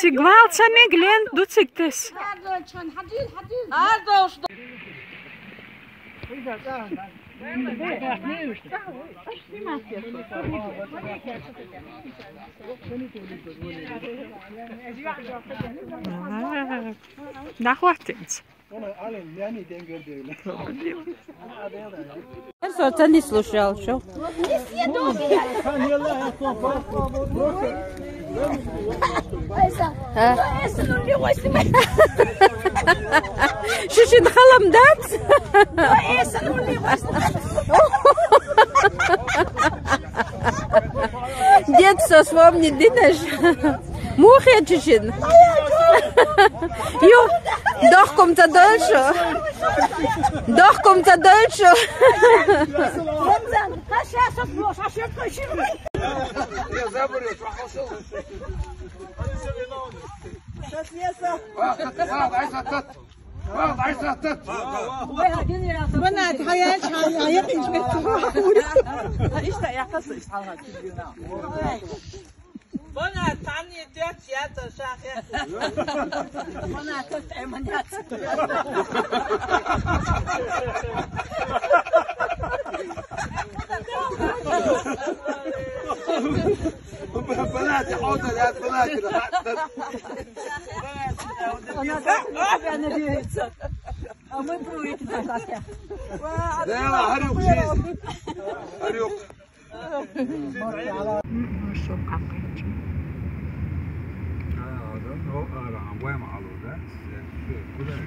Cik vēl cenīgi lien, du cik tas? Nahvatins. Ты не слушал, что? Шишин халам дат? Детство вспомнить, динаш. Мухи чешин. Jo, doch kommt er Deutsche. Doch kommt er Deutsche. Bana tane 4 yeter şahı. Bana tut emanet. بناتي حوضة يا بناتي أنا ديت. أما برويك ده. لا هريق شيء هريق وين معلومات كلها